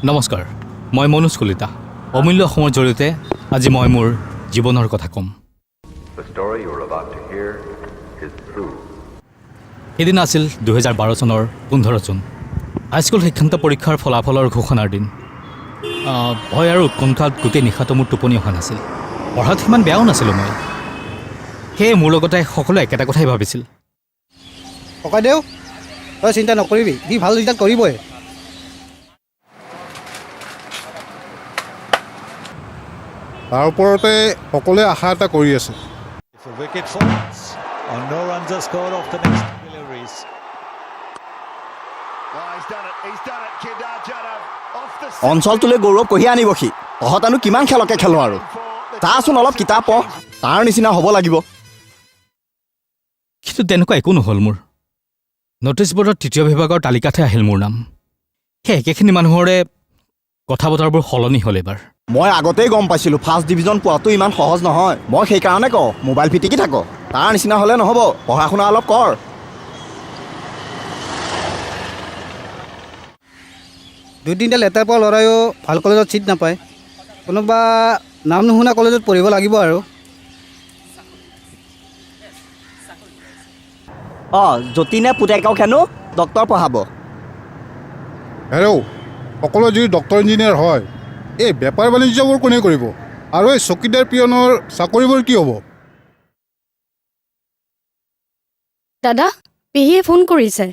নমস্কাৰ, মই মনোজ কলিতা। অমূল্য অসমৰ জৰিয়তে আজি মই মোৰ জীৱনৰ কথা ক'ম। সেইদিনা আছিল 2012 চনৰ 15 জুন। হাইস্কুল শিক্ষান্ত পৰীক্ষাৰ ফলাফলৰ ঘোষণাৰ দিন। ভয় আৰু উৎকণ্ঠাত গোটেই নিশাটো মোৰ টোপনি অহা নাছিল। পঢ়াত সিমান বেয়াও নাছিলোঁ মই। সেয়ে মোৰ লগতে সকলোৱে একেটা কথাই ভাবিছিল। ককাইদেউ, তই চিন্তা নকৰিবি, সি ভাল ৰিজাল্ট কৰিবই। তাৰ ওপৰতে সকলোৱে আশা এটা কৰি আছে। অঞ্চলটোলৈ গৌৰৱ কঢ়িয়াই আনিব সি। তহঁতানো কিমান খেলকে খেলো আৰু চাচোন, অলপ কিতাপ পঢ়, তাৰ নিচিনা হ'ব লাগিব। কিন্তু তেনেকুৱা একো নহ'ল মোৰ। নটিছ বৰ্ডৰ 3য় বিভাগৰ তালিকাতহে আহিল মোৰ নাম। সেই একেখিনি মানুহৰে কথা বতৰাবোৰ সলনি হ'ল এইবাৰ। মই আগতেই গম পাইছিলোঁ ফাৰ্ষ্ট ডিভিজন পোৱাটো ইমান সহজ নহয়। মই সেইকাৰণে কওঁ, মোবাইল পিটিকি থাক, তাৰ নিচিনা হ'লে নহ'ব। পঢ়া শুনা অলপ কৰ। দুই তিনিটা লেটাৰ পোৱা ল'ৰায়ো ভাল কলেজত ছিট নাপায়। কোনোবা নাম নুশুনা কলেজত পঢ়িব লাগিব আৰু। যতীনে পুতেকক হেনো ডক্টৰ পঢ়াব। হেৰৌ, সকলোৱে যদি ডক্টৰ ইঞ্জিনিয়াৰ হয়, এই বেপাৰ বাণিজ্যবোৰ কোনে কৰিব? আৰু এই চকীদাৰ পিয়নৰ চাকৰিবোৰ কি হ'ব? দাদা, পেহীয়ে ফোন কৰিছে।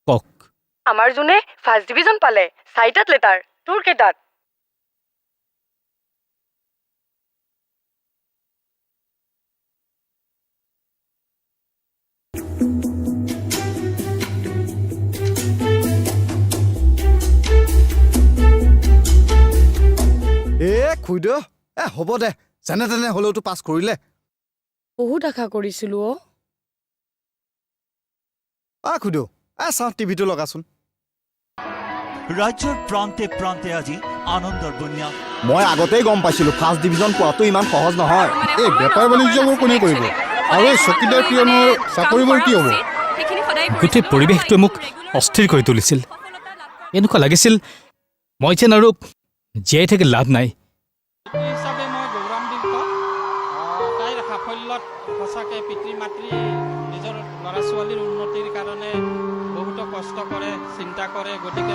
কওক। আমাৰ জোনে ফাৰ্ষ্ট ডিভিজন পালে। 4টাত লেটাৰ। তোৰ কেইটাত? খুইদেউ, হ'ব দে, যেনে তেনে হ'লেওতো পাছ কৰিলে। বহুত আশা কৰিছিলোঁ খুইদেউ, চাওঁ টিভিটো লগাচোন। ৰাজ্যৰ প্ৰান্তে প্ৰান্তে আজি আনন্দৰ বন্যা। মই আগতেই গম পাইছিলোঁ ফাৰ্ষ্ট ডিভিজন পোৱাটো ইমান সহজ নহয়। এই বেপাৰ বাণিজ্যবোৰ কোনে কৰিব? আৰু এই চকীদাৰ পিয়নৰ চাকৰিবোৰ কি হ'ব? গোটেই পৰিৱেশটোৱে মোক অস্থিৰ কৰি তুলিছিল। এনেকুৱা লাগিছিল মই যেন আৰু জীয়াই থাকি লাভ নাই। হিচাপে মই গৌৰৱান্বিত। তাইৰ সাফল্যত সঁচাকৈ পিতৃ মাতৃ নিজৰ ল'ৰা ছোৱালীৰ উন্নতিৰ কাৰণে বহুতো কষ্ট কৰে, চিন্তা কৰে। গতিকে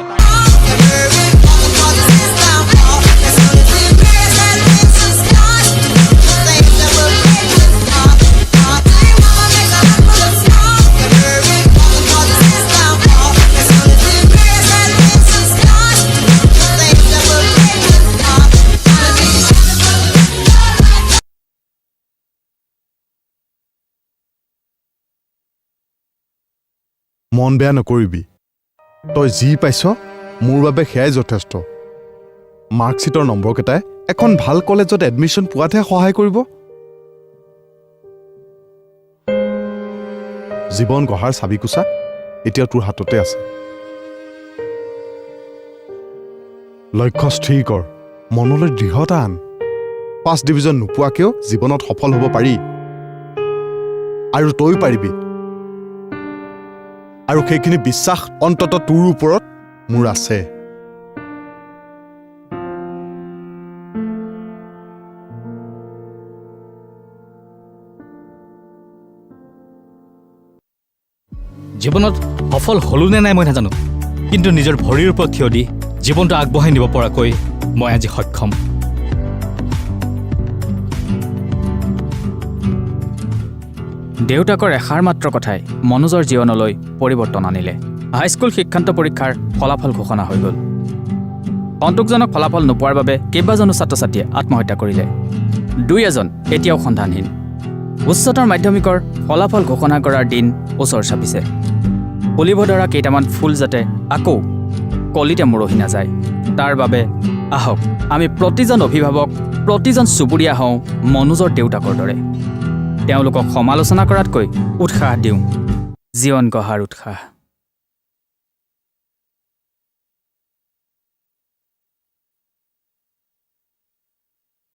মন বেয়া নকৰিবি, তই যি পাইছ মোৰ বাবে সেয়াই যথেষ্ট। মাৰ্কশ্বিটৰ নম্বৰকেইটাই এখন ভাল কলেজত এডমিশ্যন পোৱাতহে সহায় কৰিব। জীৱন গঢ়াৰ চাবিকোছা এতিয়া তোৰ হাততে আছে। লক্ষ্য স্থিৰ কৰ, মনলৈ দৃঢ়তা আন। ফাৰ্ষ্ট ডিভিজন নোপোৱাকেও জীৱনত সফল হ'ব পাৰি, আৰু তই পাৰিবি। আৰু সেইখিনি বিশ্বাস অন্ততঃ তোৰ ওপৰত মোৰ আছে। জীৱনত সফল হ'লো নে নাই মই নাজানো, কিন্তু নিজৰ ভৰিৰ ওপৰত থিয় দি জীৱনটো আগবঢ়াই নিব পৰাকৈ মই আজি সক্ষম। দেউতাকৰ এষাৰ মাত্ৰ কথাই মনোজৰ জীৱনলৈ পৰিৱৰ্তন আনিলে। হাইস্কুল শিক্ষান্ত পৰীক্ষাৰ ফলাফল ঘোষণা হৈ গ'ল। সন্তোষজনক ফলাফল নোপোৱাৰ বাবে কেইবাজনো ছাত্ৰ ছাত্ৰীয়ে আত্মহত্যা কৰিলে। 2 এতিয়াও সন্ধানহীন। উচ্চতৰ মাধ্যমিকৰ ফলাফল ঘোষণা কৰাৰ দিন ওচৰ চাপিছে। ফুলিব ধৰা কেইটামান ফুল যাতে আকৌ কলিতে মৰহি নাযায়, তাৰ বাবে আহক আমি প্ৰতিজন অভিভাৱক, প্ৰতিজন চুবুৰীয়া হওঁ মনোজৰ দেউতাকৰ দৰে। তেওঁলোকক সমালোচনা কৰাতকৈ উৎসাহ দিওঁ, জীৱন গঢ়াৰ উৎসাহ।